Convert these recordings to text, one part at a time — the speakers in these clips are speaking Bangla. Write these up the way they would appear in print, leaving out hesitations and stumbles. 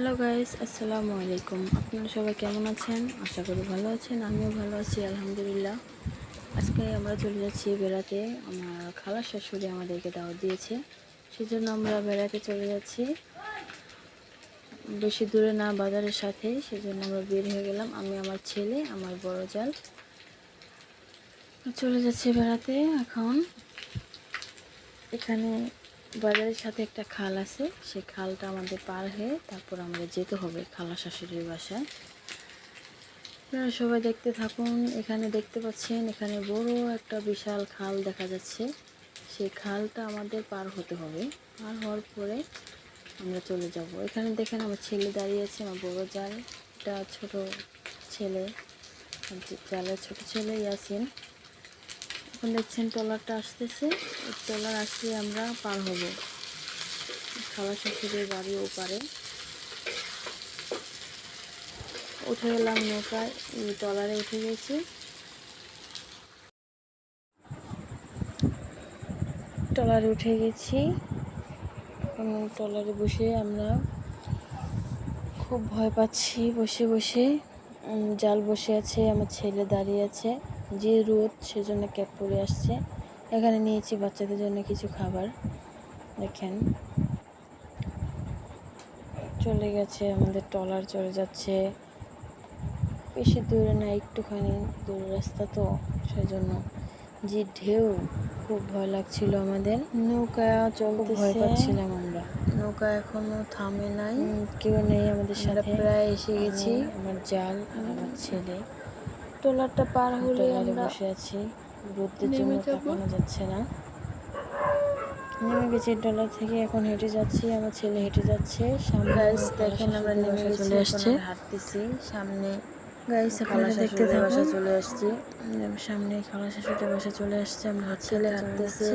হ্যালো গাইস, আসসালামু আলাইকুম। আপনারা সবাই কেমন আছেন? আশা করি ভালো আছেন। আমিও ভালো আছি, আলহামদুলিল্লাহ। আজকে আমরা চলে যাচ্ছি বেড়াতে। আমার খালা শাশুড়ি আমাদেরকে দাওয়াত দিয়েছে, সেজন্য আমরা বেড়াতে চলে যাচ্ছি। বেশি দূরে না, বাজারের সাথে, সেজন্য আমরা বের হয়ে গেলাম। আমি, আমার ছেলে, আমার বড় জাল চলে যাচ্ছি বেড়াতে। এখন এখানে বাজারের সাথে একটা খাল আছে, সেই খালটা আমাদের পার হয়ে তারপর আমাদের যেতে হবে খালা শাশুড়ির বাসায়। আপনারা সবাই দেখতে থাকুন। এখানে দেখতে পাচ্ছেন, এখানে বড় একটা বিশাল খাল দেখা যাচ্ছে। সেই খালটা আমাদের পার হতে হবে। পার হওয়ার পরে আমরা চলে যাব। এখানে দেখেন আমার ছেলে দাঁড়িয়ে আছে, আমার বড় জাল, এটা ছোট ছেলে, জালের ছোট ছেলে ইয়াসিন। এখন দেখছেন ট্রলারটা আসতেছে, এই ট্রলার আসলে আমরা পার হব খালা শ্বশুরের বাড়ি ওপারে। উঠে গেলাম নৌকায়, ট্রলারে উঠে গেছি। ট্রলারে উঠে গেছি এবং ট্রলারে বসে আমরা খুব ভয় পাচ্ছি। বসে বসে জাল বসে আছে, আমার ছেলে দাঁড়িয়ে আছে। যে রোদ, সেজন্য ক্যাপ পরে আসছে। এখানে নিয়েছি বাচ্চাদের জন্য কিছু খাবার। দেখেন চলে গেছে, আমাদের ট্রলার চলে যাচ্ছে। বেশি দূরে না, একটুখানি দূর রাস্তা, তো সেজন্য যে ঢেউ, খুব ভয় লাগছিল আমাদের। নৌকা চলতে ভয় পাচ্ছিলাম আমরা। নৌকা এখনো থামে নাই, কেউ নেই আমাদের সাথে। প্রায় এসে গেছি, আমার জাল আর আমার ছেলে। ট্রলারটা পার হলে আমরা বসে আছি, রোদের জন্য তাকানো যাচ্ছে না। নেমে গেছি ট্রলার থেকে, এখন হেঁটে যাচ্ছি, আমার ছেলে হেঁটে যাচ্ছে সামনে। দেখেন আমরা নেমে গেছি, চলে আসছে, হাঁটতেছি সামনে। গাইস আপনারা দেখতে থাকুন। চলে আসছি সামনে, খালা শাশুড়ির বাসা চলে আসছে। আমরা ছেলে হাঁটতেছে,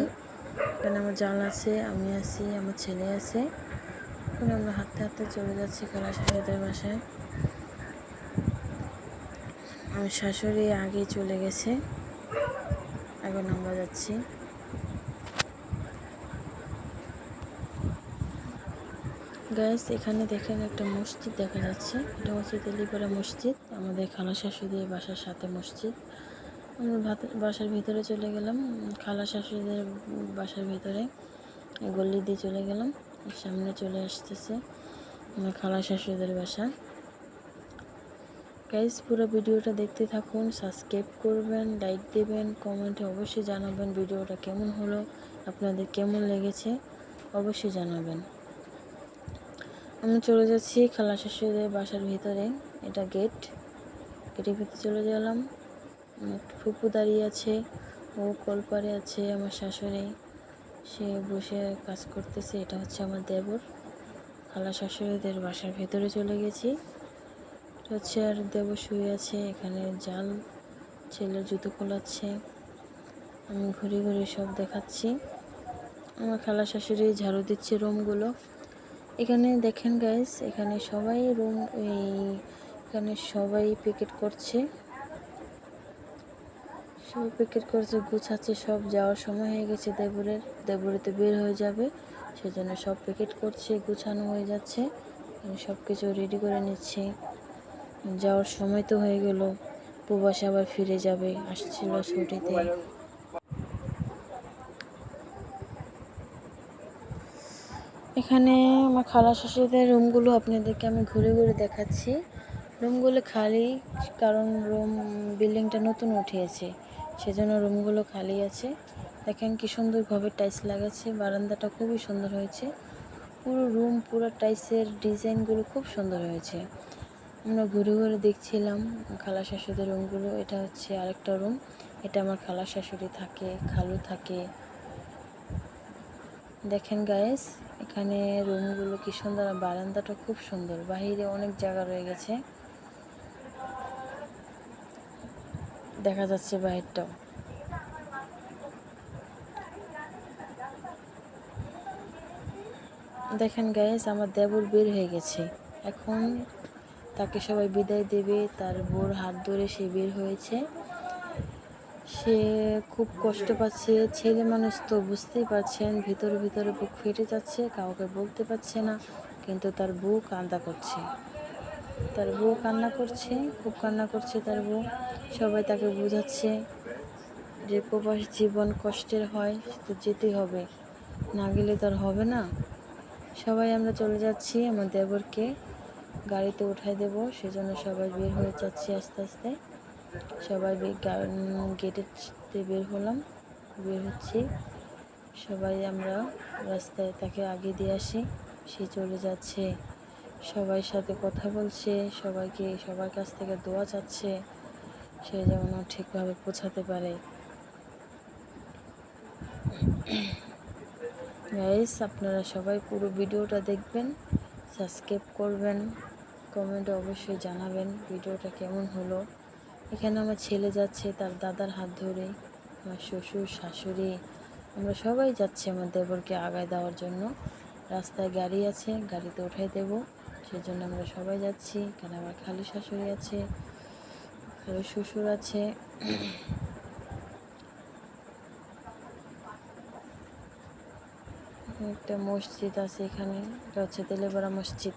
এখানে আমার জাল আছে, আমি আছি, আমার ছেলে আছে। এখন আমরা হাঁটতে হাঁটতে চলে যাচ্ছি খালা শাশুড়িদের বাসায়। আমার শাশুড়ি আগে চলে গেছে, এখন আমরা যাচ্ছি। গাইস এখানে দেখেন একটা মসজিদ দেখা যাচ্ছে, এটা হচ্ছে তেলিপাড়া মসজিদ, আমাদের খালা শাশুড়িদের বাসার সাথে মসজিদ। আমরা বাসার ভিতরে চলে গেলাম, খালা শাশুড়িদের বাসার ভিতরে গলি দিয়ে চলে গেলাম। সামনে চলে আসতেছে আমার খালা শাশুড়িদের বাসা। গাইস পুরো ভিডিওটা দেখতে থাকুন, সাবস্ক্রাইব করবেন, লাইক দেবেন, কমেন্টে অবশ্যই জানাবেন ভিডিওটা কেমন হলো, আপনাদের কেমন লেগেছে অবশ্যই জানাবেন। আমি চলে যাচ্ছি খালা শাশুড়িদের বাসার ভিতরে, এটা গেটের ভিতরে চলে গেলাম। ফুপু দাঁড়িয়ে আছে, ও কলপারে আছে, আমার শাশুড়ি সে বসে কাজ করতেছে, এটা হচ্ছে আমার দেবর। খালা শাশুড়িদের বাসার ভেতরে চলে গেছি, এটা হচ্ছে আর দেবর শুয়ে আছে এখানে, জাল ছেলের জুতো খোলাচ্ছে, আমি ঘুরে ঘুরে সব দেখাচ্ছি। আমার খালা শাশুড়ি ঝাড়ু দিচ্ছে রুমগুলো। এখানে দেখেন গাইস, এখানে সবাই এখানে সবাই পিকেট করছে, সব পিকেট করছে, গুছাচ্ছে, সব যাওয়ার সময় হয়ে গেছে দেবরে তো বের হয়ে যাবে, সেজন্য সব পিকেট করছে, গুছানো হয়ে যাচ্ছে, সব কিছু রেডি করে নিচ্ছে। যাওয়ার সময় তো হয়ে গেল, প্রবাসে আবার ফিরে যাবে, আসছিল ছুটিতে। এখানে আমার খালা শাশুড়িদের রুমগুলো আপনাদেরকে আমি ঘুরে ঘুরে দেখাচ্ছি। রুমগুলো খালি, কারণ বিল্ডিংটা নতুন উঠিয়েছে, সেজন্য রুমগুলো খালি আছে। দেখেন কি সুন্দরভাবে টাইলস লাগাচ্ছে, বারান্দাটা খুবই সুন্দর হয়েছে। পুরো রুম, পুরো টাইলসের ডিজাইনগুলো খুব সুন্দর হয়েছে। আমরা ঘুরে ঘুরে দেখছিলাম খালা শাশুড়িদের রুমগুলো। এটা হচ্ছে আরেকটা রুম, এটা আমার খালা শাশুড়ি থাকে, খালু থাকে। দেখেন গাইস এখানে রুমগুলো কি সুন্দর, বারান্দাটা খুব সুন্দর, বাহিরে অনেক জায়গা রয়ে গেছে, দেখা যাচ্ছে বাহিরটাও। দেখেন গাইস আমার দেবর বের হয়ে গেছে, এখন তাকে সবাই বিদায় দেবে, তার বোর হাত ধরে সে বের হয়েছে। সে খুব কষ্ট পাচ্ছে, ছেলে মানুষ তো বুঝতেই পারছেন, ভিতরে ভিতরে বুক ফেটে যাচ্ছে, কাউকে বলতে পারছে না, কিন্তু তার বউ কান্না করছে, তার বউ কান্না করছে, খুব কান্না করছে তার বউ। সবাই তাকে বোঝাচ্ছে যে প্রবাস জীবন কষ্টের হয়, তো যেতে হবে, না গেলে তো আর হবে না। সবাই আমরা চলে যাচ্ছি, আমার দেবরকে গাড়িতে উঠাই দেব, সেজন্য সবাই বের হয়ে যাচ্ছি আস্তে আস্তে। সবাই গেটেতে বের হলাম, বের হচ্ছি। সবাই আমরা রাস্তায় তাকে আগে দিয়ে আসি, সে চলে যাচ্ছে। সবাই সাথে কথা বলছে, সবার কাছ থেকে দোয়া চাচ্ছে, সে যেন ঠিকভাবে পৌঁছাতে পারে। গাইস, আপনারা সবাই পুরো ভিডিওটা দেখবেন, সাবস্ক্রাইব করবেন, কমেন্টে অবশ্যই জানাবেন ভিডিওটা কেমন হলো। এখানে আমার ছেলে যাচ্ছে তার দাদার হাত ধরে, আমার শ্বশুর শাশুড়ি, আমরা সবাই যাচ্ছি আমার দেবরকে আগায় দেওয়ার জন্য। রাস্তায় গাড়ি আছে, গাড়িতে উঠাই দেব, সেজন্য আমরা সবাই যাচ্ছি। এখানে আমার খালি শাশুড়ি আছে, খালি শ্বশুর আছে। একটা মসজিদ আছে এখানে, এটা হচ্ছে তেলেপাড়া মসজিদ।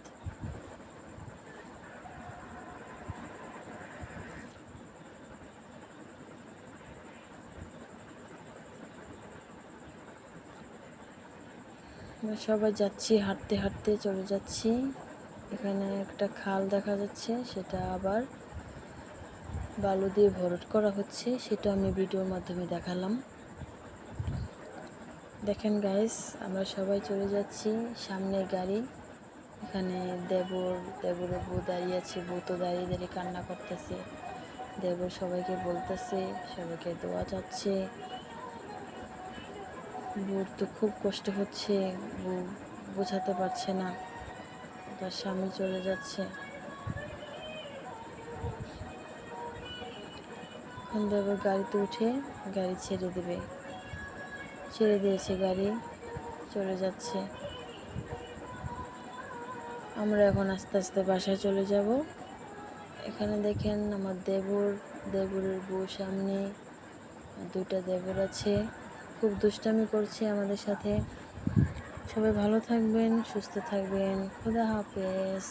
আমরা সবাই যাচ্ছি, হাঁটতে হাঁটতে চলে যাচ্ছি। এখানে একটা খাল দেখা যাচ্ছে, সেটা আবার বালু দিয়ে ভরাট করা হচ্ছে, সেটা আমি ভিডিওর মাধ্যমে দেখালাম। দেখেন গাইস, আমরা সবাই চলে যাচ্ছি, সামনে গাড়ি। এখানে দেবরের বউ দাঁড়িয়ে আছে, বউ তো দাঁড়িয়ে দাঁড়িয়ে কান্না করতেছে। দেবর সবাইকে বলতেছে, সবাইকে দোয়া চাচ্ছে। বউর তো খুব কষ্ট হচ্ছে, বউ বোঝাতে পারছে না, তার স্বামী চলে যাচ্ছে। এখন দেবর গাড়িতে উঠে গাড়ি ছেড়ে দেবে, ছেড়ে দিয়েছে, গাড়ি চলে যাচ্ছে। আমরা এখন আস্তে আস্তে বাসায় চলে যাব। এখানে দেখেন আমার দেবরের বউ সামনে, দুইটা দেবর আছে, খুব দুষ্টামি করছে আমাদের সাথে। সবাই ভালো থাকবেন, সুস্থ থাকবেন, খোদা হাফেজ।